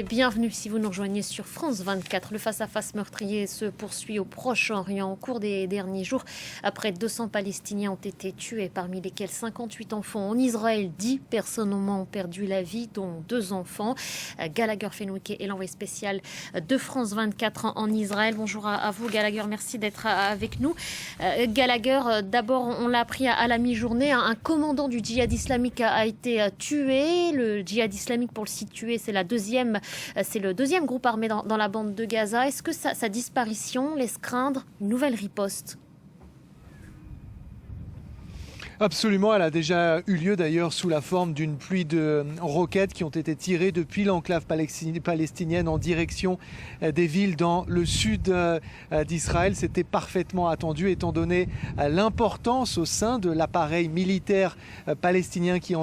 Bienvenue si vous nous rejoignez sur France 24. Le face-à-face meurtrier se poursuit au Proche-Orient. Au cours des derniers jours, près de 200 Palestiniens ont été tués, parmi lesquels 58 enfants. En Israël, 10 personnes ont perdu la vie, dont 2 enfants. Gallagher Fenwick est l'envoyé spécial de France 24 en Israël. Bonjour à vous Gallagher, merci d'être avec nous. Gallagher, d'abord on l'a appris à la mi-journée, un commandant du djihad islamique a été tué. Le djihad islamique, pour le situer, c'est le deuxième groupe armé dans la bande de Gaza. Est-ce que sa disparition laisse craindre une nouvelle riposte ? Absolument, elle a déjà eu lieu d'ailleurs sous la forme d'une pluie de roquettes qui ont été tirées depuis l'enclave palestinienne en direction des villes dans le sud d'Israël. C'était parfaitement attendu étant donné l'importance au sein de l'appareil militaire palestinien qui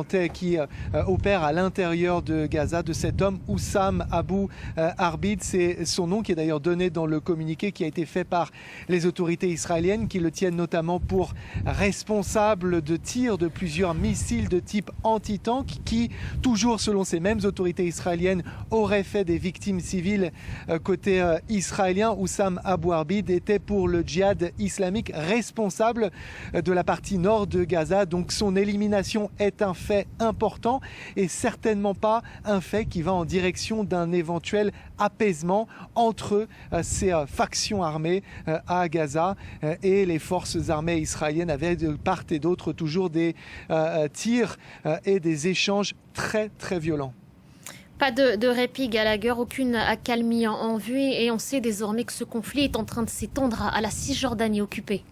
opère à l'intérieur de Gaza, de cet homme Oussam Abu Arbid. C'est son nom qui est d'ailleurs donné dans le communiqué qui a été fait par les autorités israéliennes qui le tiennent notamment pour responsable de tir de plusieurs missiles de type anti-tank qui, toujours selon ces mêmes autorités israéliennes, auraient fait des victimes civiles côté israélien. Oussam Abu Arbid était pour le djihad islamique responsable de la partie nord de Gaza. Donc son élimination est un fait important et certainement pas un fait qui va en direction d'un éventuel apaisement entre ces factions armées à Gaza et les forces armées israéliennes, avec de part et d'autre toujours des tirs et des échanges très très violents. Pas de répit, Gallagher, aucune accalmie en vue, et on sait désormais que ce conflit est en train de s'étendre à la Cisjordanie occupée.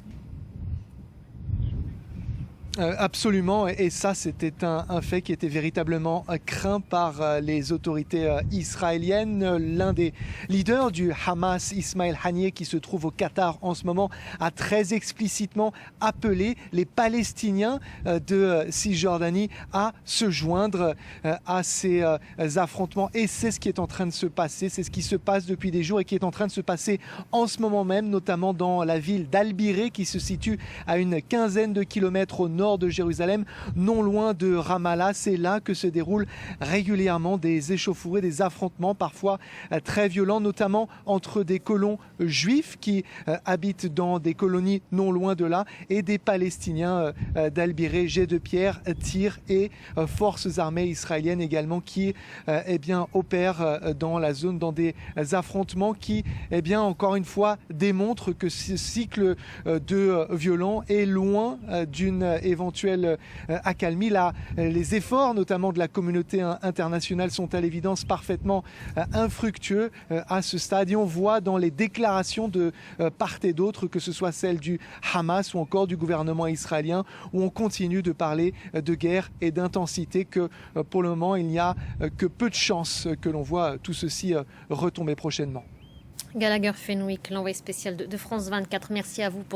Absolument, et ça c'était un fait qui était véritablement craint par les autorités israéliennes. L'un des leaders du Hamas, Ismaël Haniyeh, qui se trouve au Qatar en ce moment, a très explicitement appelé les Palestiniens de Cisjordanie à se joindre à ces affrontements. Et c'est ce qui est en train de se passer, c'est ce qui se passe depuis des jours et qui est en train de se passer en ce moment même, notamment dans la ville d'Al-Biré qui se situe à une quinzaine de kilomètres au nord de Jérusalem, non loin de Ramallah. C'est là que se déroulent régulièrement des échauffourées, des affrontements parfois très violents, notamment entre des colons juifs qui habitent dans des colonies non loin de là et des Palestiniens d'Al-Biré, jets de pierre, tirs et forces armées israéliennes également qui opèrent dans la zone, dans des affrontements qui, encore une fois, démontrent que ce cycle de violents est loin d'une éventuelle accalmie. Là, les efforts, notamment de la communauté internationale, sont à l'évidence parfaitement infructueux à ce stade. Et on voit dans les déclarations de part et d'autre, que ce soit celle du Hamas ou encore du gouvernement israélien, où on continue de parler de guerre et d'intensité, que pour le moment, il n'y a que peu de chances que l'on voit tout ceci retomber prochainement. Gallagher Fenwick, l'envoyé spécial de France 24, merci à vous pour